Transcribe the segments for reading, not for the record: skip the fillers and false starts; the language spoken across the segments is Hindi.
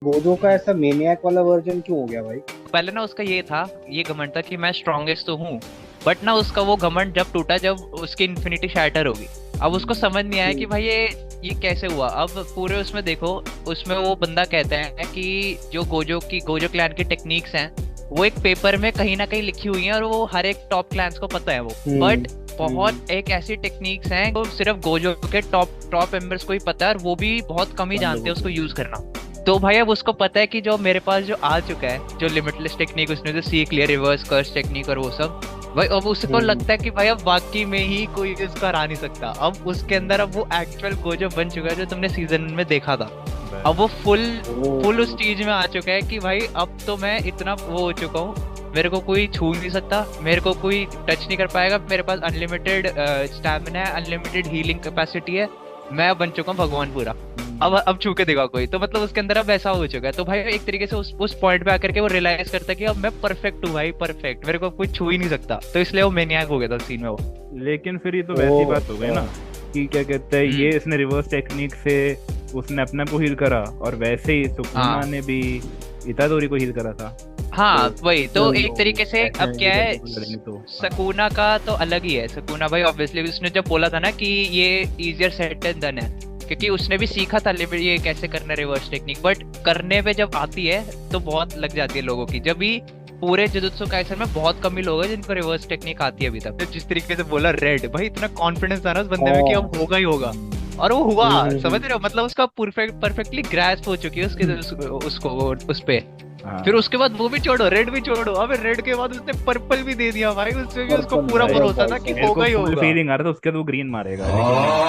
गोजो का ऐसा मेनियक वाला वर्जन क्यों हो गया भाई? पहले ना उसका ये घमंड था कि मैं स्ट्रॉन्गेस्ट तो हूँ। बट ना उसका वो घमंड जब टूटा, जब उसकी इन्फिनिटी शैटर होगी। अब उसको समझ नहीं आया कि हम्म। भाई ये कैसे हुआ। अब पूरे उसमें देखो, उसमें वो बंदा कहता है कि जो गोजो क्लैन की टेक्निक्स हैं, वो एक पेपर में कहीं ना कहीं लिखी हुई हैं, और वो हर एक टॉप क्लैंस को पता है वो। बट हम्म। बहुत एक ऐसी टेक्निक्स हैं जो सिर्फ गोजो के टॉप टॉप मेंबर्स को ही पता है, और वो भी बहुत कम ही बंद जानते हो हैं उसको गया। यूज करना। तो भाई अब उसको पता है कि जो मेरे पास जो आ चुका है, जो लिमिटलेस टेक्निक उसने जो सीख लिया, रिवर्स कर्स टेक्निक और वो सब, भाई अब उसको हम्म। लगता है कि भाई अब बाकी में ही कोई इसका हरा नहीं सकता। अब उसके अंदर अब वो एक्चुअल गोजो बन चुका है जो तुमने सीजन में देखा था। अब वो फुल फुल उस ओ। चीज में आ चुका है कि भाई अब तो मैं इतना वो हो चुका हूँ, मेरे को कोई छू नहीं सकता, मेरे को कोई टच नहीं कर पाएगा, मेरे पास अनलिमिटेड स्टैमिना है, अनलिमिटेड हीलिंग कैपेसिटी है। मैं बन चुका हूँ भगवान पूरा। अब छू के देगा कोई तो मतलब उसके अंदर अब ऐसा हो चुका है। तो भाई एक तरीके से उस पॉइंट पे आकर के वो रियलाइज करता है कि अब मैं परफेक्ट हूँ भाई, परफेक्ट, मेरे को कोई छू ही नहीं सकता। तो इसलिए वो मैनियाक हो गया था सीन में वो। लेकिन फिर ये तो ओ वैसी बात हो गई अच्छा। ना कि क्या कहते हैं, ये हम्म। इसने रिवर्स टेक्निक से उसने अपने आप को हील करा, और वैसे ही सुकुना हाँ ने भी इतादोरी को हील करा था। हाँ, तो वही तो हम्म। एक तरीके से ऐसे अब में भी क्या है, जब वो लड़ेंगे तो हाँ। सकूना का तो अलग ही है। सकूना भाई ऑब्वियसली उसने जब बोला था ना कि ये इजियर सेड देन डन है, क्योंकि उसने भी सीखा था ये कैसे करना रिवर्स टेक्निक, बट करने पे जब आती है तो बहुत लग जाती है लोगों की। जब भी पूरे जुजुत्सु काइसन में बहुत कम ही लोग हैं जिनको रिवर्स टेक्निक आती है अभी तक। तो जिस तरीके से बोला रेड, भाई इतना कॉन्फिडेंस था ना उस बंदे में कि हाँ। अब होगा ही होगा। हम्म। और वो हुआ। समझ हम्म। रहे हो, मतलब उसका परफेक्टली ग्रास्प हो चुकी है उसके उसको उस पे। फिर हाँ उसके बाद वो भी छोड़ो, रेड भी छोड़ो, अबे रेड के बाद उसने पर्पल भी दे दिया भाई, उसमें भी उसको पर्पल पूरा भाई भाई, भरोसा भाई था कि साहब। मेरे को होगा ही फुल होगा। फीलिंग आ रहा था उसके बाद वो ग्रीन मारेगा, लेकिन नहीं।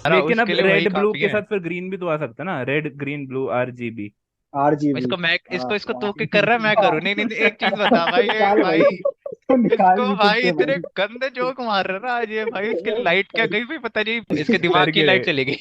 अरे लेकिन अब उसके लिए वही रेड ब्लू काफी के है। साथ फिर ग्रीन भी तो आ सकता है ना, red green blue RGB। RGB। हाँ इसको हाँ। तो के कर रहा है, मैं करूँ? नहीं नहीं नहीं, एक चीज बता उसको भाई, निकाल भाई, भाई उसको निकाल इसको भी भाई सकते इतने भाई। गंदे जोक मार रहा है ना आज ये, भाई इसकी लाइट क्या भाई गई भी पता नहीं, इसके दिमाग सर की की लाइट चली गई।